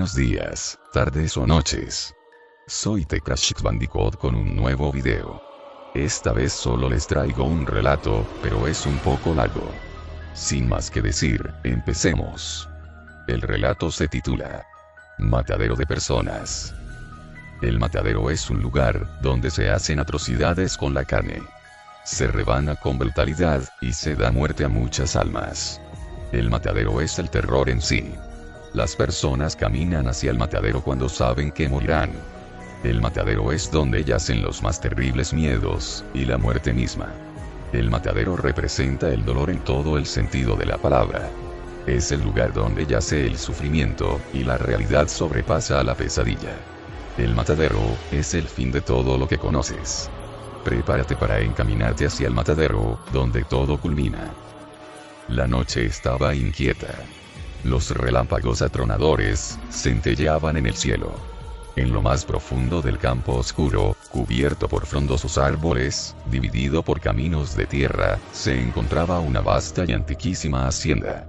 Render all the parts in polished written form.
buenos días, tardes o noches. Soy The Crash Bandicoot con un nuevo video. Esta vez solo les traigo un relato, pero es un poco largo. Sin más que decir, empecemos. El relato se titula Matadero de personas. El matadero es un lugar donde se hacen atrocidades con la carne. Se rebana con brutalidad y se da muerte a muchas almas. El matadero es el terror en sí. Las personas caminan hacia el matadero cuando saben que morirán. El matadero es donde yacen los más terribles miedos, y la muerte misma. El matadero representa el dolor en todo el sentido de la palabra. Es el lugar donde yace el sufrimiento, y la realidad sobrepasa a la pesadilla. El matadero es el fin de todo lo que conoces. Prepárate para encaminarte hacia el matadero, donde todo culmina. La noche estaba inquieta. Los relámpagos atronadores centelleaban en el cielo. En lo más profundo del campo oscuro, cubierto por frondosos árboles, dividido por caminos de tierra, se encontraba una vasta y antiquísima hacienda.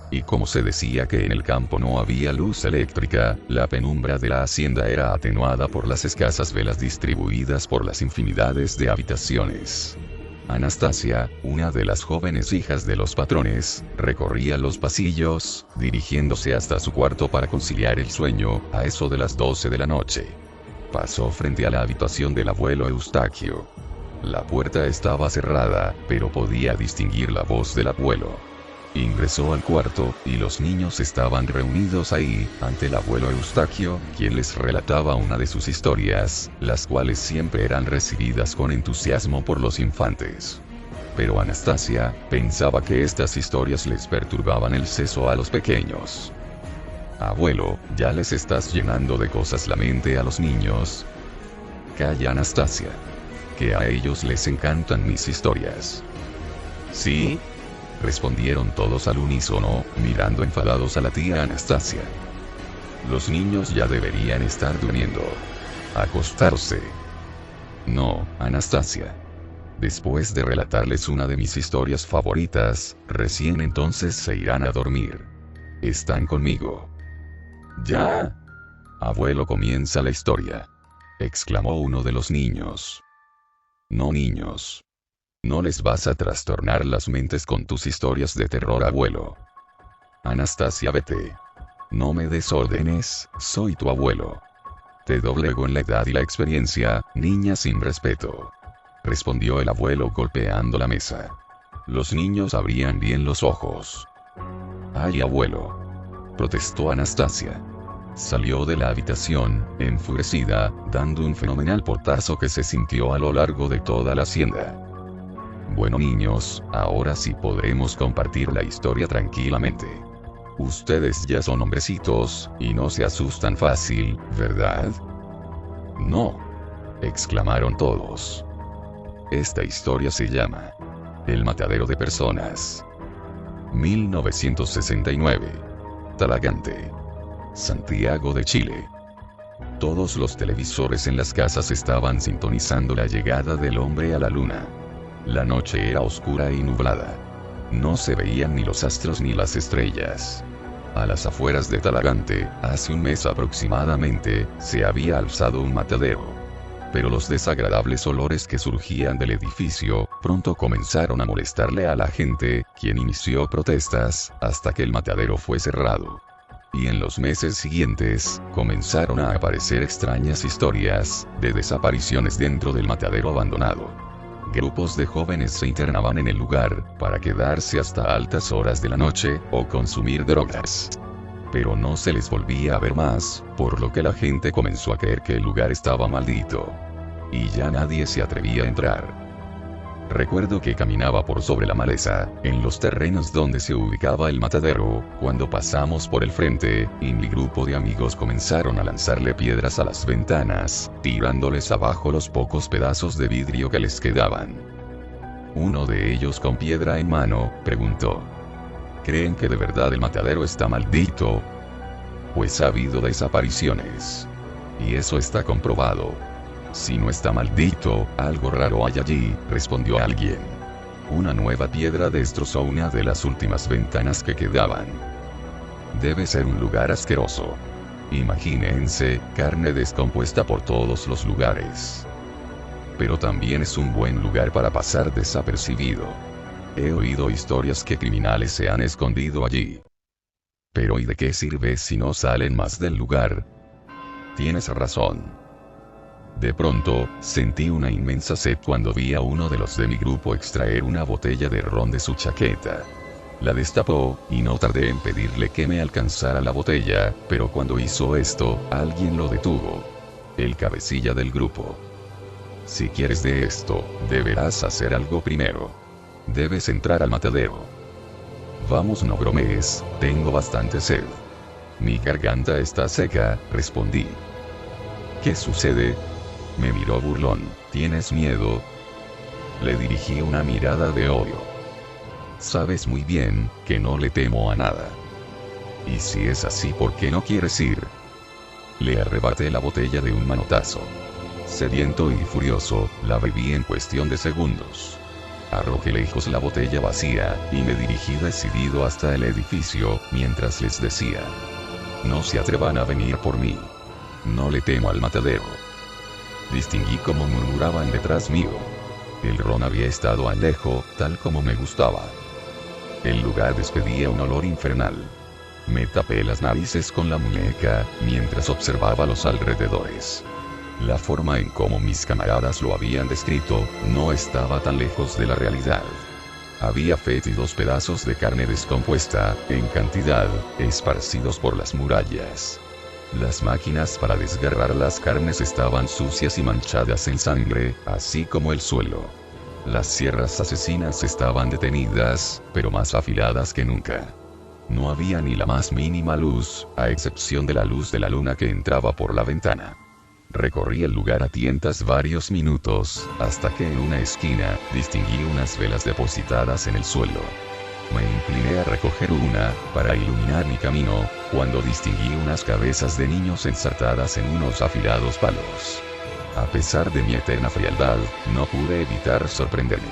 Y como se decía que en el campo no había luz eléctrica, la penumbra de la hacienda era atenuada por las escasas velas distribuidas por las infinidades de habitaciones. Anastasia, una de las jóvenes hijas de los patrones, recorría los pasillos, dirigiéndose hasta su cuarto para conciliar el sueño, a eso de las 12 de la noche. Pasó frente a la habitación del abuelo Eustaquio. La puerta estaba cerrada, pero podía distinguir la voz del abuelo. Ingresó al cuarto, y los niños estaban reunidos ahí, ante el abuelo Eustaquio, quien les relataba una de sus historias, las cuales siempre eran recibidas con entusiasmo por los infantes. Pero Anastasia pensaba que estas historias les perturbaban el seso a los pequeños. Abuelo, ya les estás llenando de cosas la mente a los niños. Calla, Anastasia. Que a ellos les encantan mis historias. ¿Sí? Respondieron todos al unísono, mirando enfadados a la tía Anastasia. Los niños ya deberían estar durmiendo. Acostarse. No, Anastasia. Después de relatarles una de mis historias favoritas, recién entonces se irán a dormir. ¿Están conmigo? ¿Ya? Abuelo, comienza la historia. Exclamó uno de los niños. No, niños. No les vas a trastornar las mentes con tus historias de terror, abuelo. Anastasia, vete. No me des órdenes, soy tu abuelo. Te doblego en la edad y la experiencia, niña sin respeto. Respondió el abuelo golpeando la mesa. Los niños abrían bien los ojos. Ay, abuelo. Protestó Anastasia. Salió de la habitación, enfurecida, dando un fenomenal portazo que se sintió a lo largo de toda la hacienda. Bueno, niños, ahora sí podremos compartir la historia tranquilamente. Ustedes ya son hombrecitos, y no se asustan fácil, ¿verdad? No. Exclamaron todos. Esta historia se llama El matadero de personas. 1969. Talagante. Santiago de Chile. Todos los televisores en las casas estaban sintonizando la llegada del hombre a la luna. La noche era oscura y nublada. No se veían ni los astros ni las estrellas. A las afueras de Talagante, hace un mes aproximadamente, se había alzado un matadero. Pero los desagradables olores que surgían del edificio, pronto comenzaron a molestarle a la gente, quien inició protestas, hasta que el matadero fue cerrado. Y en los meses siguientes, comenzaron a aparecer extrañas historias, de desapariciones dentro del matadero abandonado. Grupos de jóvenes se internaban en el lugar, para quedarse hasta altas horas de la noche, o consumir drogas. Pero no se les volvía a ver más, por lo que la gente comenzó a creer que el lugar estaba maldito. Y ya nadie se atrevía a entrar. Recuerdo que caminaba por sobre la maleza, en los terrenos donde se ubicaba el matadero, cuando pasamos por el frente, y mi grupo de amigos comenzaron a lanzarle piedras a las ventanas, tirándoles abajo los pocos pedazos de vidrio que les quedaban. Uno de ellos, con piedra en mano, preguntó: ¿creen que de verdad el matadero está maldito? Pues ha habido desapariciones. Y eso está comprobado. Si no está maldito, algo raro hay allí, respondió alguien. Una nueva piedra destrozó una de las últimas ventanas que quedaban. Debe ser un lugar asqueroso. Imagínense, carne descompuesta por todos los lugares. Pero también es un buen lugar para pasar desapercibido. He oído historias que criminales se han escondido allí. Pero ¿y de qué sirve si no salen más del lugar? Tienes razón. De pronto, sentí una inmensa sed cuando vi a uno de los de mi grupo extraer una botella de ron de su chaqueta. La destapó, y no tardé en pedirle que me alcanzara la botella, pero cuando hizo esto, alguien lo detuvo. El cabecilla del grupo. Si quieres de esto, deberás hacer algo primero. Debes entrar al matadero. Vamos, no bromees, tengo bastante sed. Mi garganta está seca, respondí. ¿Qué sucede? Me miró burlón. ¿Tienes miedo? Le dirigí una mirada de odio. Sabes muy bien que no le temo a nada. Y si es así, ¿por qué no quieres ir? Le arrebaté la botella de un manotazo. Sediento y furioso, la bebí en cuestión de segundos. Arrojé lejos la botella vacía, y me dirigí decidido hasta el edificio, mientras les decía: no se atrevan a venir por mí. No le temo al matadero. Distinguí cómo murmuraban detrás mío. El ron había estado añejo, tal como me gustaba. El lugar despedía un olor infernal. Me tapé las narices con la muñeca, mientras observaba los alrededores. La forma en cómo mis camaradas lo habían descrito, no estaba tan lejos de la realidad. Había fétidos pedazos de carne descompuesta, en cantidad, esparcidos por las murallas. Las máquinas para desgarrar las carnes estaban sucias y manchadas en sangre, así como el suelo. Las sierras asesinas estaban detenidas, pero más afiladas que nunca. No había ni la más mínima luz, a excepción de la luz de la luna que entraba por la ventana. Recorrí el lugar a tientas varios minutos, hasta que en una esquina, distinguí unas velas depositadas en el suelo. Me incliné a recoger una, para iluminar mi camino, cuando distinguí unas cabezas de niños ensartadas en unos afilados palos. A pesar de mi eterna frialdad, no pude evitar sorprenderme.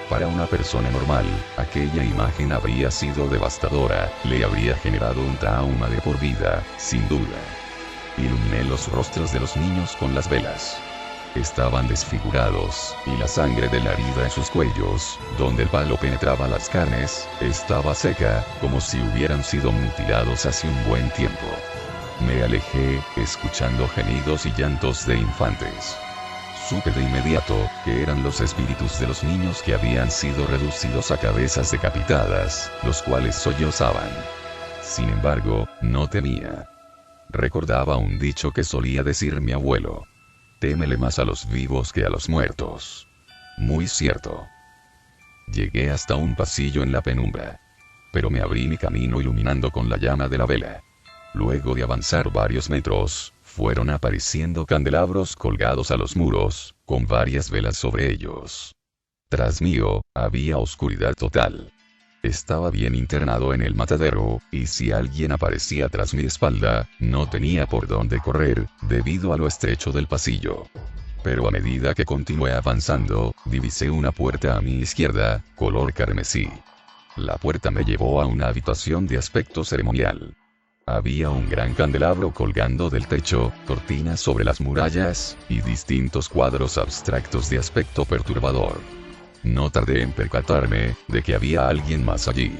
Para una persona normal, aquella imagen habría sido devastadora, le habría generado un trauma de por vida, sin duda. Iluminé los rostros de los niños con las velas. Estaban desfigurados, y la sangre de la herida en sus cuellos, donde el palo penetraba las carnes, estaba seca, como si hubieran sido mutilados hace un buen tiempo. Me alejé, escuchando gemidos y llantos de infantes. Supe de inmediato que eran los espíritus de los niños que habían sido reducidos a cabezas decapitadas, los cuales sollozaban. Sin embargo, no temía. Recordaba un dicho que solía decir mi abuelo: témele más a los vivos que a los muertos. Muy cierto. Llegué hasta un pasillo en la penumbra. Pero me abrí mi camino iluminando con la llama de la vela. Luego de avanzar varios metros, fueron apareciendo candelabros colgados a los muros, con varias velas sobre ellos. Tras mío, había oscuridad total. Estaba bien internado en el matadero, y si alguien aparecía tras mi espalda, no tenía por dónde correr, debido a lo estrecho del pasillo. Pero a medida que continué avanzando, divisé una puerta a mi izquierda, color carmesí. La puerta me llevó a una habitación de aspecto ceremonial. Había un gran candelabro colgando del techo, cortinas sobre las murallas, y distintos cuadros abstractos de aspecto perturbador. No tardé en percatarme de que había alguien más allí.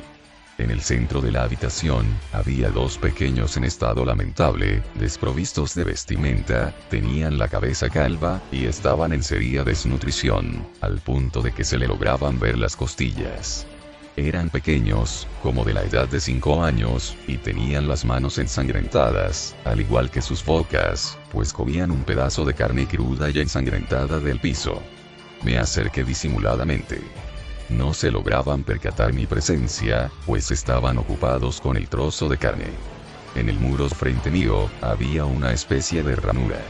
En el centro de la habitación, había dos pequeños en estado lamentable, desprovistos de vestimenta, tenían la cabeza calva, y estaban en seria desnutrición, al punto de que se le lograban ver las costillas. Eran pequeños, como de la edad de 5 años, y tenían las manos ensangrentadas, al igual que sus bocas, pues comían un pedazo de carne cruda y ensangrentada del piso. Me acerqué disimuladamente. No se lograban percatar mi presencia, pues estaban ocupados con el trozo de carne. En el muro frente mío, había una especie de ranura.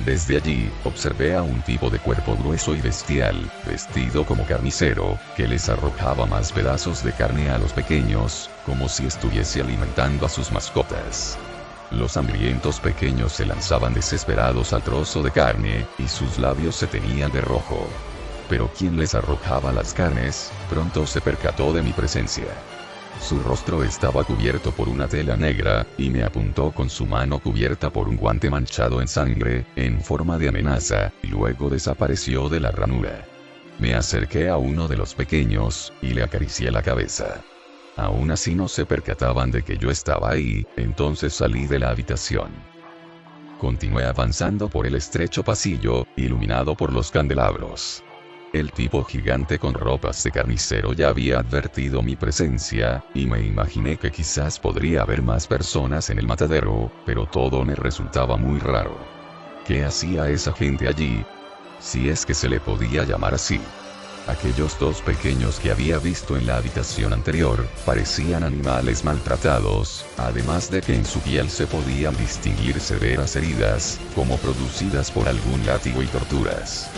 Desde allí, observé a un tipo de cuerpo grueso y bestial, vestido como carnicero, que les arrojaba más pedazos de carne a los pequeños, como si estuviese alimentando a sus mascotas. Los hambrientos pequeños se lanzaban desesperados al trozo de carne, y sus labios se teñían de rojo. Pero quien les arrojaba las carnes, pronto se percató de mi presencia. Su rostro estaba cubierto por una tela negra, y me apuntó con su mano cubierta por un guante manchado en sangre, en forma de amenaza, y luego desapareció de la ranura. Me acerqué a uno de los pequeños, y le acaricié la cabeza. Aún así no se percataban de que yo estaba ahí, entonces salí de la habitación. Continué avanzando por el estrecho pasillo, iluminado por los candelabros. El tipo gigante con ropas de carnicero ya había advertido mi presencia, y me imaginé que quizás podría haber más personas en el matadero, pero todo me resultaba muy raro. ¿Qué hacía esa gente allí? Si es que se le podía llamar así. Aquellos dos pequeños que había visto en la habitación anterior, parecían animales maltratados, además de que en su piel se podían distinguir severas heridas, como producidas por algún látigo y torturas.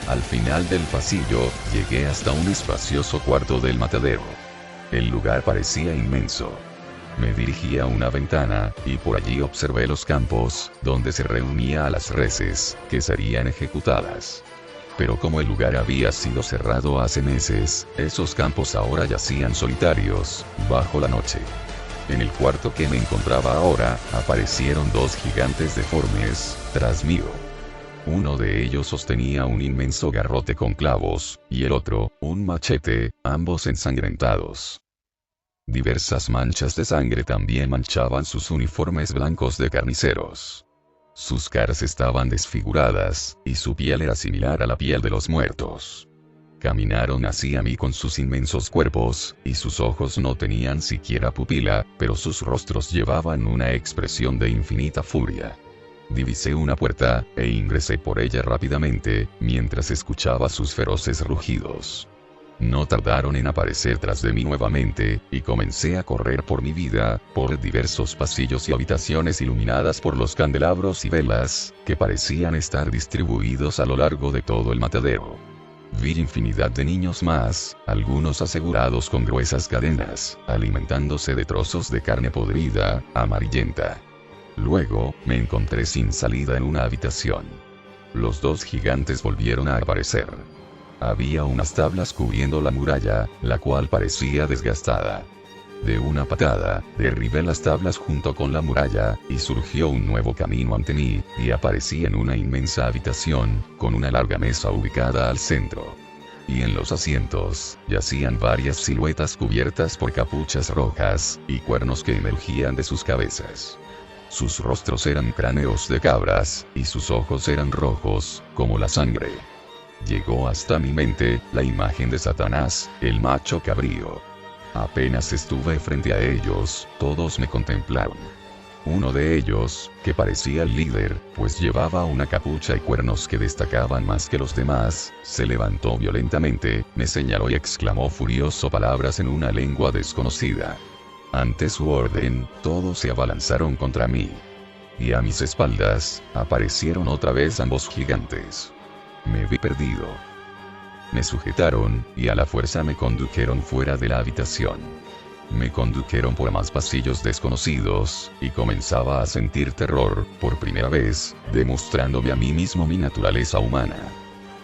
Al final del pasillo, llegué hasta un espacioso cuarto del matadero. El lugar parecía inmenso. Me dirigí a una ventana, y por allí observé los campos, donde se reunía a las reses, que serían ejecutadas. Pero como el lugar había sido cerrado hace meses, esos campos ahora yacían solitarios, bajo la noche. En el cuarto que me encontraba ahora, aparecieron dos gigantes deformes, tras mío. Uno de ellos sostenía un inmenso garrote con clavos, y el otro, un machete, ambos ensangrentados. Diversas manchas de sangre también manchaban sus uniformes blancos de carniceros. Sus caras estaban desfiguradas, y su piel era similar a la piel de los muertos. Caminaron hacia mí con sus inmensos cuerpos, y sus ojos no tenían siquiera pupila, pero sus rostros llevaban una expresión de infinita furia. Divisé una puerta, e ingresé por ella rápidamente, mientras escuchaba sus feroces rugidos. No tardaron en aparecer tras de mí nuevamente, y comencé a correr por mi vida, por diversos pasillos y habitaciones iluminadas por los candelabros y velas, que parecían estar distribuidos a lo largo de todo el matadero. Vi infinidad de niños más, algunos asegurados con gruesas cadenas, alimentándose de trozos de carne podrida, amarillenta. Luego, me encontré sin salida en una habitación. Los dos gigantes volvieron a aparecer. Había unas tablas cubriendo la muralla, la cual parecía desgastada. De una patada, derribé las tablas junto con la muralla, y surgió un nuevo camino ante mí, y aparecí en una inmensa habitación, con una larga mesa ubicada al centro. Y en los asientos, yacían varias siluetas cubiertas por capuchas rojas, y cuernos que emergían de sus cabezas. Sus rostros eran cráneos de cabras, y sus ojos eran rojos, como la sangre. Llegó hasta mi mente la imagen de Satanás, el macho cabrío. Apenas estuve frente a ellos, todos me contemplaron. Uno de ellos, que parecía el líder, pues llevaba una capucha y cuernos que destacaban más que los demás, se levantó violentamente, me señaló y exclamó furioso palabras en una lengua desconocida. Ante su orden, todos se abalanzaron contra mí. Y a mis espaldas, aparecieron otra vez ambos gigantes. Me vi perdido. Me sujetaron, y a la fuerza me condujeron fuera de la habitación. Me condujeron por más pasillos desconocidos, y comenzaba a sentir terror, por primera vez, demostrándome a mí mismo mi naturaleza humana.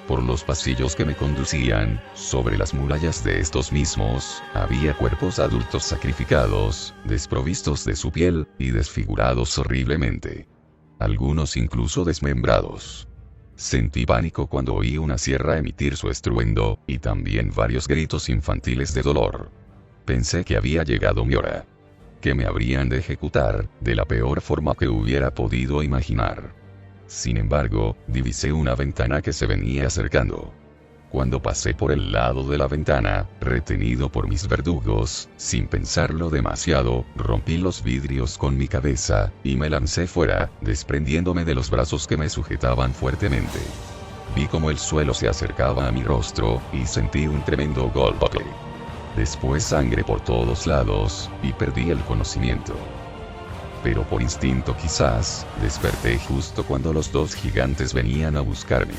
Por los pasillos que me conducían, sobre las murallas de estos mismos, había cuerpos adultos sacrificados, desprovistos de su piel, y desfigurados horriblemente. Algunos incluso desmembrados. Sentí pánico cuando oí una sierra emitir su estruendo, y también varios gritos infantiles de dolor. Pensé que había llegado mi hora. Que me habrían de ejecutar, de la peor forma que hubiera podido imaginar. Sin embargo, divisé una ventana que se venía acercando. Cuando pasé por el lado de la ventana, retenido por mis verdugos, sin pensarlo demasiado, rompí los vidrios con mi cabeza, y me lancé fuera, desprendiéndome de los brazos que me sujetaban fuertemente. Vi como el suelo se acercaba a mi rostro, y sentí un tremendo golpe. Después sangre por todos lados, y perdí el conocimiento. Pero por instinto quizás, desperté justo cuando los dos gigantes venían a buscarme.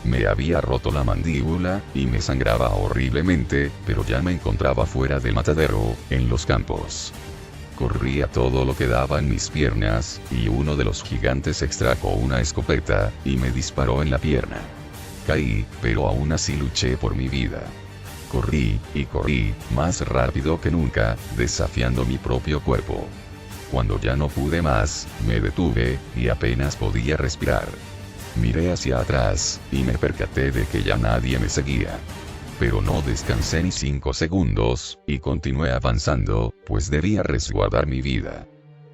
Me había roto la mandíbula, y me sangraba horriblemente, pero ya me encontraba fuera del matadero, en los campos. Corrí a todo lo que daba en mis piernas, y uno de los gigantes extrajo una escopeta, y me disparó en la pierna. Caí, pero aún así luché por mi vida. Corrí, y corrí, más rápido que nunca, desafiando mi propio cuerpo. Cuando ya no pude más, me detuve, y apenas podía respirar. Miré hacia atrás, y me percaté de que ya nadie me seguía. Pero no descansé ni 5 segundos, y continué avanzando, pues debía resguardar mi vida.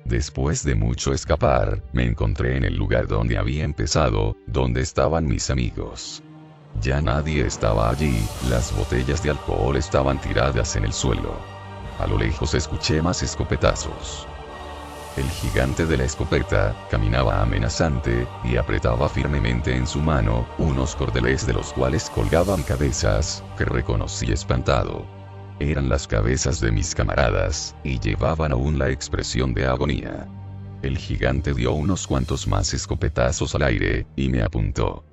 Después de mucho escapar, me encontré en el lugar donde había empezado, donde estaban mis amigos. Ya nadie estaba allí, las botellas de alcohol estaban tiradas en el suelo. A lo lejos escuché más escopetazos. El gigante de la escopeta caminaba amenazante, y apretaba firmemente en su mano unos cordeles de los cuales colgaban cabezas, que reconocí espantado. Eran las cabezas de mis camaradas, y llevaban aún la expresión de agonía. El gigante dio unos cuantos más escopetazos al aire, y me apuntó.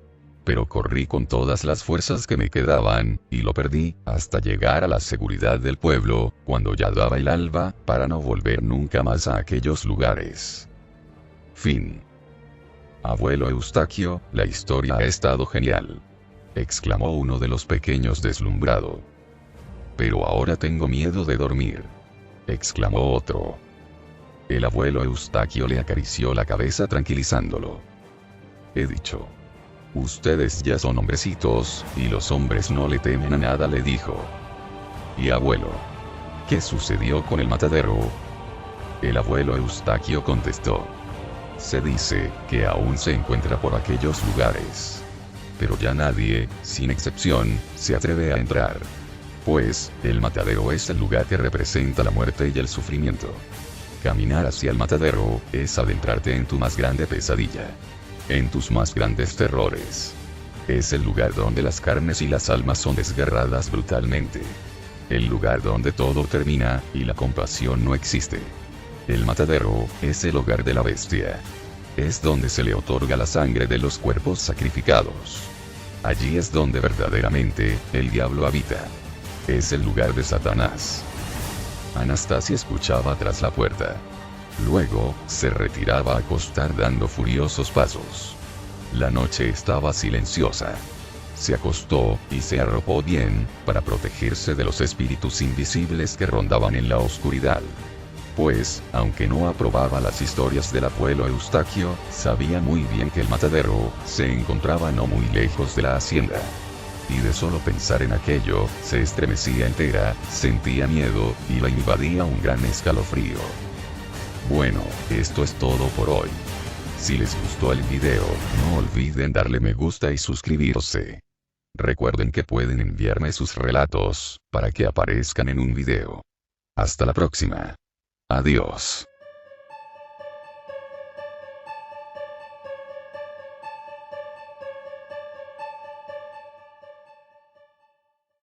Pero corrí con todas las fuerzas que me quedaban, y lo perdí, hasta llegar a la seguridad del pueblo, cuando ya daba el alba, para no volver nunca más a aquellos lugares. Fin. Abuelo Eustaquio, la historia ha estado genial, exclamó uno de los pequeños deslumbrado. Pero ahora tengo miedo de dormir, exclamó otro. El abuelo Eustaquio le acarició la cabeza tranquilizándolo. He dicho. Ustedes ya son hombrecitos, y los hombres no le temen a nada, le dijo. ¿Y abuelo? ¿Qué sucedió con el matadero? El abuelo Eustaquio contestó. Se dice que aún se encuentra por aquellos lugares. Pero ya nadie, sin excepción, se atreve a entrar. Pues, el matadero es el lugar que representa la muerte y el sufrimiento. Caminar hacia el matadero es adentrarte en tu más grande pesadilla. En tus más grandes terrores. Es el lugar donde las carnes y las almas son desgarradas brutalmente. El lugar donde todo termina, y la compasión no existe. El matadero es el hogar de la bestia. Es donde se le otorga la sangre de los cuerpos sacrificados. Allí es donde verdaderamente, el diablo habita. Es el lugar de Satanás. Anastasia escuchaba tras la puerta. Luego, se retiraba a acostar dando furiosos pasos. La noche estaba silenciosa. Se acostó, y se arropó bien, para protegerse de los espíritus invisibles que rondaban en la oscuridad. Pues, aunque no aprobaba las historias del abuelo Eustaquio, sabía muy bien que el matadero se encontraba no muy lejos de la hacienda. Y de solo pensar en aquello, se estremecía entera, sentía miedo, y la invadía un gran escalofrío. Bueno, esto es todo por hoy. Si les gustó el video, no olviden darle me gusta y suscribirse. Recuerden que pueden enviarme sus relatos, para que aparezcan en un video. Hasta la próxima. Adiós.